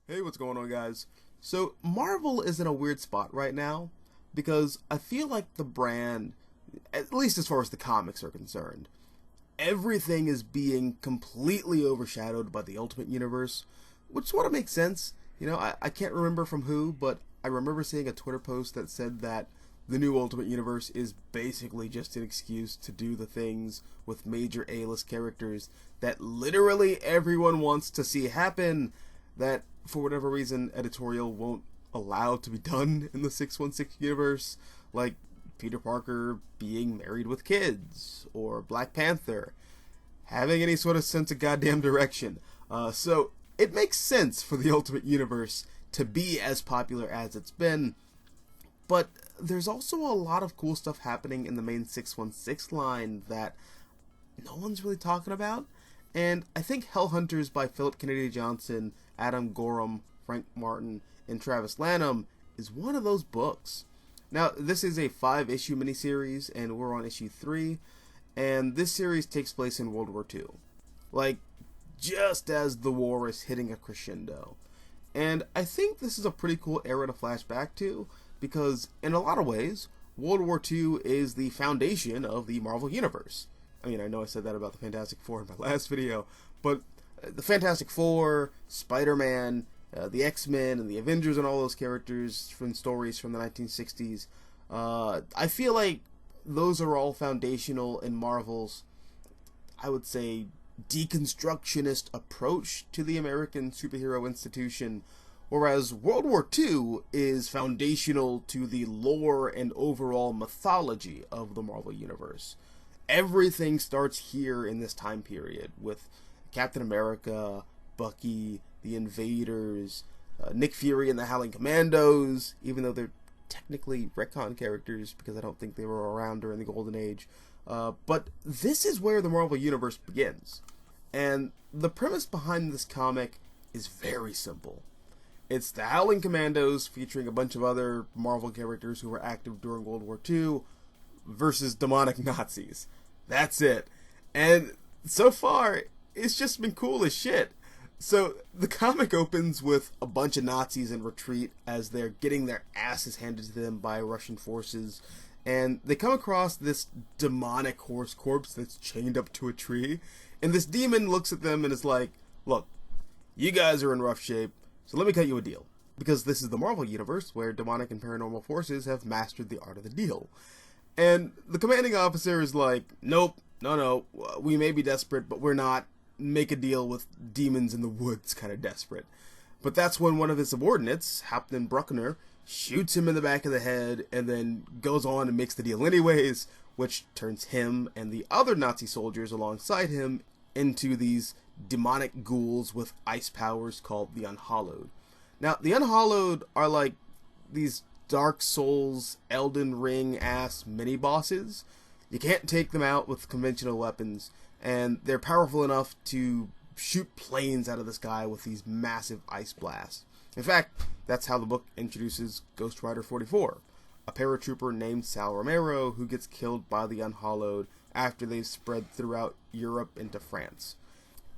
Hey, what's going on, guys? So, Marvel is in a weird spot right now because I feel like the brand, at least as far as the comics are concerned, everything is being completely overshadowed by the Ultimate Universe, which sort of makes sense. I can't remember from who, but I remember seeing a Twitter post that said that the new Ultimate Universe is basically just an excuse to do the things with major A-list characters that literally everyone wants to see happen, that for whatever reason editorial won't allow to be done in the 616 universe, like Peter Parker being married with kids, or Black Panther having any sort of sense of goddamn direction. So it makes sense for the Ultimate Universe to be as popular as it's been, but there's also a lot of cool stuff happening in the main 616 line that no one's really talking about. And I think Hellhunters by Philip Kennedy Johnson, Adam Gorham, Frank Martin, and Travis Lanham is one of those books. Now, this is a 5-issue miniseries, and we're on issue 3, and this series takes place in World War II. Like, just as the war is hitting a crescendo. And I think this is a pretty cool era to flash back to, because in a lot of ways, World War II is the foundation of the Marvel Universe. I mean, I know I said that about the Fantastic Four in my last video, but the Fantastic Four, Spider-Man, the X-Men, and the Avengers, and all those characters from stories from the 1960s, I feel like those are all foundational in Marvel's, I would say, deconstructionist approach to the American superhero institution, whereas World War II is foundational to the lore and overall mythology of the Marvel Universe. Everything starts here in this time period with Captain America, Bucky, the Invaders, Nick Fury and the Howling Commandos, even though they're technically retcon characters because I don't think they were around during the Golden Age. But this is where the Marvel Universe begins. And the premise behind this comic is very simple. It's the Howling Commandos featuring a bunch of other Marvel characters who were active during World War II versus demonic Nazis. That's it. And so far, it's just been cool as shit. So the comic opens with a bunch of Nazis in retreat as they're getting their asses handed to them by Russian forces, and they come across this demonic horse corpse that's chained up to a tree, and this demon looks at them and is like, look, you guys are in rough shape, so let me cut you a deal. Because this is the Marvel Universe, where demonic and paranormal forces have mastered the art of the deal. And the commanding officer is like, nope, no, we may be desperate, but we're not make a deal with demons in the woods kind of desperate. But that's when one of his subordinates, Captain Bruckner, shoots him in the back of the head and then goes on and makes the deal anyways, which turns him and the other Nazi soldiers alongside him into these demonic ghouls with ice powers called the Unhallowed. Now, the Unhallowed are like these Dark Souls, Elden Ring-ass mini-bosses. You can't take them out with conventional weapons, and they're powerful enough to shoot planes out of the sky with these massive ice blasts. In fact, that's how the book introduces Ghost Rider 44, a paratrooper named Sal Romero who gets killed by the Unhallowed after they've spread throughout Europe into France.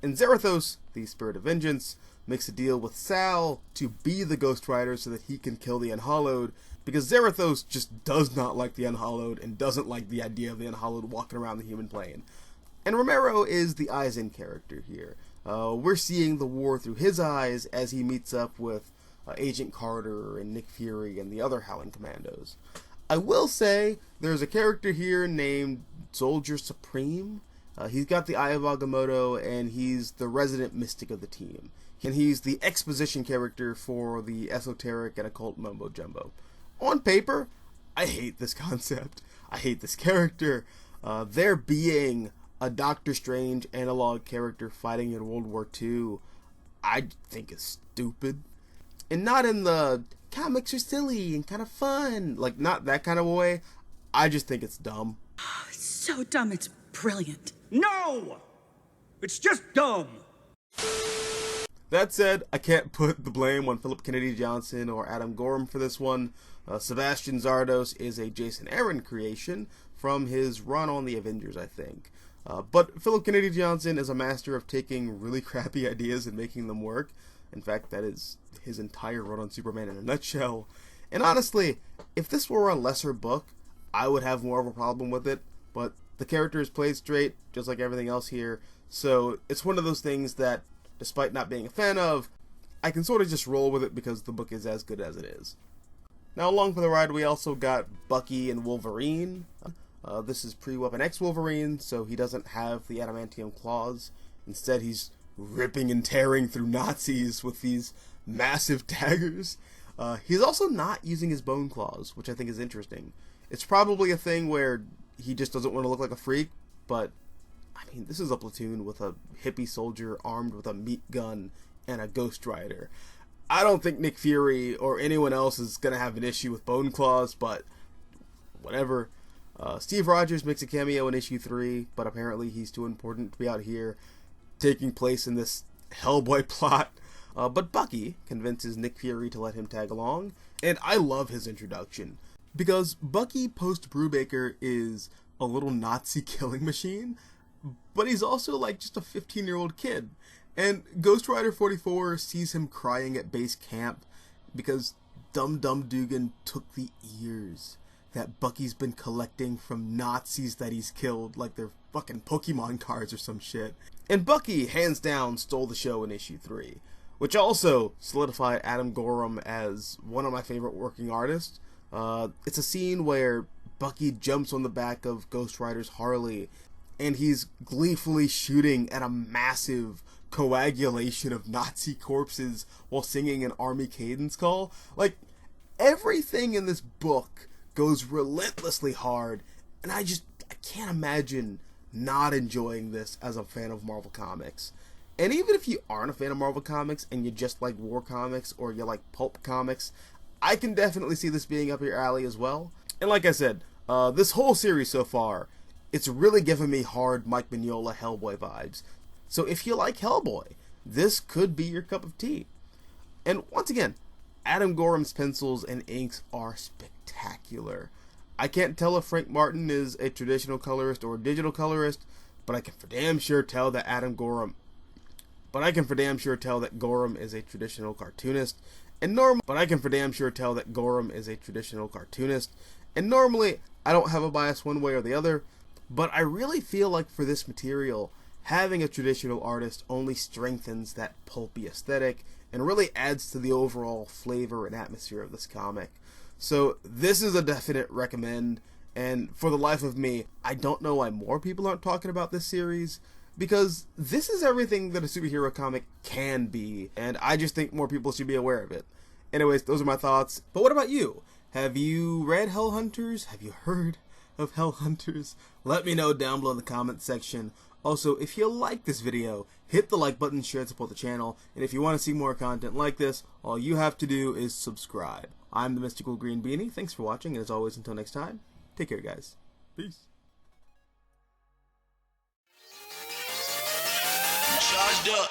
And Zarathos, the Spirit of Vengeance, makes a deal with Sal to be the Ghost Rider so that he can kill the Unhallowed, because Zarathos just does not like the Unhallowed and doesn't like the idea of the Unhallowed walking around the human plane. And Romero is the eyes-in character here. We're seeing the war through his eyes as he meets up with Agent Carter and Nick Fury and the other Howling Commandos. I will say there's a character here named Soldier Supreme. He's got the Eye of Agamotto, and he's the resident mystic of the team. And he's the exposition character for the esoteric and occult mumbo-jumbo. On paper, I hate this concept. I hate this character. There being a Doctor Strange analog character fighting in World War II, I think is stupid. And not in the comics are silly and kind of fun, like not that kind of way. I just think it's dumb. It's so dumb, it's brilliant. No! It's just dumb! That said, I can't put the blame on Philip Kennedy Johnson or Adam Gorham for this one. Sebastian Zardos is a Jason Aaron creation from his run on the Avengers, I think. But Philip Kennedy Johnson is a master of taking really crappy ideas and making them work. In fact, that is his entire run on Superman in a nutshell. And honestly, if this were a lesser book, I would have more of a problem with it, but the character is played straight, just like everything else here, so it's one of those things that, despite not being a fan of, I can sort of just roll with it because the book is as good as it is. Now, along for the ride, we also got Bucky and Wolverine. This is pre-Weapon X Wolverine, so he doesn't have the adamantium claws. Instead, he's ripping and tearing through Nazis with these massive daggers. He's also not using his bone claws, which I think is interesting. It's probably a thing where he just doesn't want to look like a freak, but, I mean, this is a platoon with a hippie soldier armed with a meat gun and a Ghost Rider. I don't think Nick Fury or anyone else is going to have an issue with bone claws, but whatever. Steve Rogers makes a cameo in issue 3, but apparently he's too important to be out here taking place in this Hellboy plot. But Bucky convinces Nick Fury to let him tag along, and I love his introduction, because Bucky post-Brubaker is a little Nazi killing machine, but he's also like just a 15-year-old kid. And Ghost Rider 44 sees him crying at base camp because Dum Dum Dugan took the ears that Bucky's been collecting from Nazis that he's killed, like they're fucking Pokemon cards or some shit. And Bucky, hands down, stole the show in issue 3, which also solidified Adam Gorham as one of my favorite working artists. It's a scene where Bucky jumps on the back of Ghost Rider's Harley, and he's gleefully shooting at a massive coagulation of Nazi corpses while singing an army cadence call. Like, everything in this book goes relentlessly hard, and I can't imagine not enjoying this as a fan of Marvel Comics. And even if you aren't a fan of Marvel Comics and you just like war comics or you like pulp comics, I can definitely see this being up your alley as well. And like I said, this whole series so far, it's really given me hard Mike Mignola Hellboy vibes. So if you like Hellboy, this could be your cup of tea. And once again, Adam Gorham's pencils and inks are spectacular. I can't tell if Frank Martin is a traditional colorist or a digital colorist, but I can for damn sure tell that Gorham is a traditional cartoonist. And normally I don't have a bias one way or the other, but I really feel like for this material, having a traditional artist only strengthens that pulpy aesthetic and really adds to the overall flavor and atmosphere of this comic. So this is a definite recommend, and for the life of me, I don't know why more people aren't talking about this series, because this is everything that a superhero comic can be, and I just think more people should be aware of it. Anyways, those are my thoughts. But what about you? Have you read Hellhunters? Have you heard of Hellhunters? Let me know down below in the comment section. Also, if you like this video, hit the like button, share and support the channel, and if you want to see more content like this, all you have to do is subscribe. I'm the Mystical Green Beanie. Thanks for watching, and as always, until next time, take care, guys. Peace. Charged up.